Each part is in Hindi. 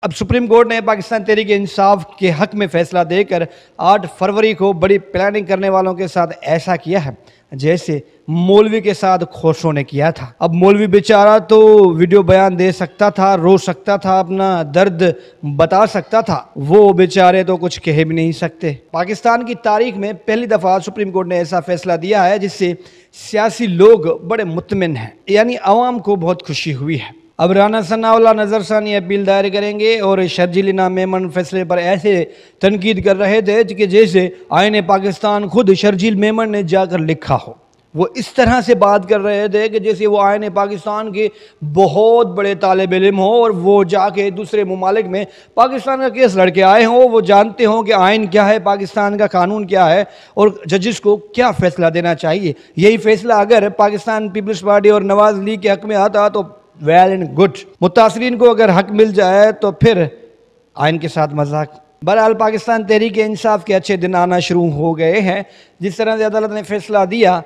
अब सुप्रीम कोर्ट ने पाकिस्तान तहरीक इंसाफ के हक में फैसला देकर 8 फरवरी को बड़ी प्लानिंग करने वालों के साथ ऐसा किया है जैसे मौलवी के साथ खोसरों ने किया था। अब मौलवी बेचारा तो वीडियो बयान दे सकता था, रो सकता था, अपना दर्द बता सकता था, वो बेचारे तो कुछ कह भी नहीं सकते। पाकिस्तान की तारीख में पहली दफ़ा सुप्रीम कोर्ट ने ऐसा फैसला दिया है जिससे सियासी लोग बड़े मुतमिन हैं, यानी अवाम को बहुत खुशी हुई है। अब राना सनाउल्लाह नज़रसानी अपील दायर करेंगे और शर्जील इनाम मेमन फैसले पर ऐसे तनकीद कर रहे थे कि जैसे आईन पाकिस्तान खुद शर्जील मेमन ने जाकर लिखा हो। वो इस तरह से बात कर रहे थे कि जैसे वो आईन पाकिस्तान के बहुत बड़े तालिब इल्म हो और वो जाके दूसरे ममालिक में पाकिस्तान का केस लड़के आए हों, वो जानते हों कि आईन क्या है, पाकिस्तान का कानून क्या है और जजेस को क्या फ़ैसला देना चाहिए। यही फैसला अगर पाकिस्तान पीपल्स पार्टी और नवाज लीग के हक में आता तो वेल एंड गुड। मुतासरीन को अगर हक मिल जाए तो फिर आइन के साथ मजाक। बहरहाल पाकिस्तान तहरीक इंसाफ के अच्छे दिन आना शुरू हो गए हैं। जिस तरह से अदालत ने फैसला दिया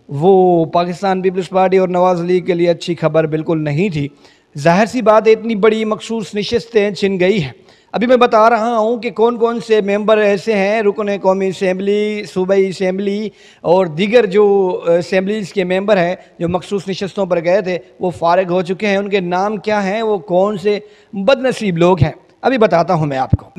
वो पाकिस्तान पीपल्स पार्टी और नवाज लीग के लिए अच्छी खबर बिल्कुल नहीं थी। जाहिर सी बात है, इतनी बड़ी मखसूस नशिस्तें छिन गई हैं। अभी मैं बता रहा हूँ कि कौन कौन से मेंबर ऐसे हैं, रुकन कौमी असम्बली, सूबाई असम्बली और दीगर जो असम्बलीज़ के मेंबर हैं जो मखसूस नशस्तों पर गए थे वो फारिग हो चुके हैं। उनके नाम क्या हैं, वो कौन से बदनसीब लोग हैं, अभी बताता हूँ मैं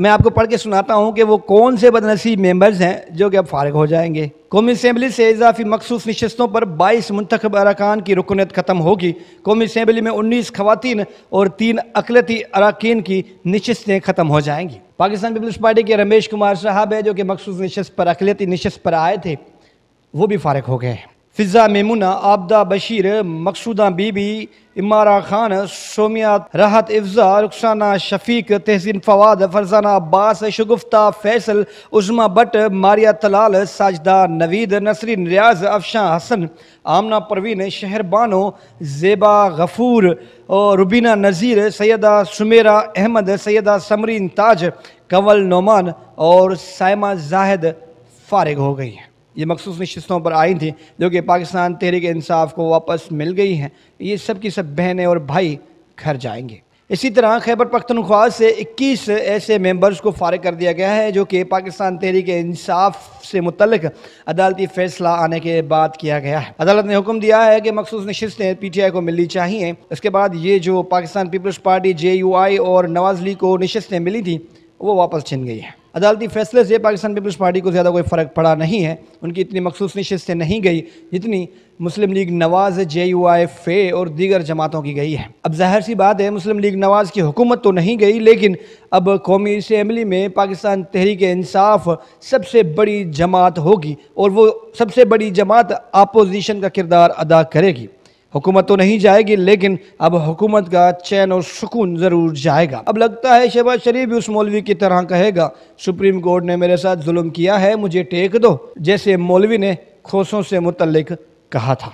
आपको पढ़ के सुनाता हूँ कि वो कौन से बदनसीब मेंबर्स हैं जो कि अब फारिग हो जाएंगे। कौमी असम्बली से इजाफी मखसूस नशस्तों पर 22 मुंतखब अरकान की रुकनीत ख़त्म होगी। कौमी असम्बली में 19 खवातीन और 3 अक़लियती अरकान की नशस्तें ख़त्म हो जाएंगी। पाकिस्तान पीपल्स पार्टी के रमेश कुमार साहब है जो कि मखसूस नशस्त पर अक़लियती नशस्त पर आए थे, वो भी फारिग हो गए। फिज़ा मेमुना, आबदा बशीर, मकसूदा बीबी, इमारा खान, सोमिया राहत इफ्जा, रुखसाना शफीक, तहसीन फवाद, फरजाना अब्बास, शगुफ्ता फैसल, उज़मा बट, मारिया तलाल, साजदा नवीद, नसरीन रियाज, अफशां हसन, आमना परवीन, शहरबानो, ज़ेबा गफूर और रुबीना नज़ीर, सैयदा सुमेरा अहमद, सैयदा समरीन ताज, कंवल नोमान और साइमा जाहिद फारिग हो गई हैं। ये मखसूस नशस्तों पर आई थी जो कि पाकिस्तान तहरीक इंसाफ को वापस मिल गई हैं। ये सब की सब बहनें और भाई घर जाएंगे। इसी तरह खैबर पख्तूनख्वा से 21 ऐसे मेंबर्स को फारिग कर दिया गया है जो कि पाकिस्तान तहरीक इंसाफ से मुतल्लिक अदालती फ़ैसला आने के बाद किया गया है। अदालत ने हुक्म दिया है कि मखसूस नशस्तें PTI को मिलनी चाहिए। इसके बाद ये जो पाकिस्तान पीपल्स पार्टी JUI और नवाज लीग को नशस्तें मिली थी वो वापस छिन गई हैं। अदालती फैसले से पाकिस्तान पीपल्स पार्टी को ज़्यादा कोई फ़र्क पड़ा नहीं है, उनकी इतनी मखसूस नशस्तें नहीं गई जितनी मुस्लिम लीग नवाज, JUI, फ़े और दीगर जमातों की गई है। अब ज़ाहिर सी बात है मुस्लिम लीग नवाज की हुकूमत तो नहीं गई, लेकिन अब कौमी असम्बली में पाकिस्तान तहरीक इंसाफ सबसे बड़ी जमात होगी और वो सबसे बड़ी जमात अपोजिशन का किरदार अदा करेगी। हुकूमत तो नहीं जाएगी लेकिन अब हुकूमत का चैन और सुकून ज़रूर जाएगा। अब लगता है शहबाज शरीफ भी उस मौलवी की तरह कहेगा, सुप्रीम कोर्ट ने मेरे साथ जुल्म किया है, मुझे टेक दो, जैसे मौलवी ने खोसों से मुतल्लिक कहा था।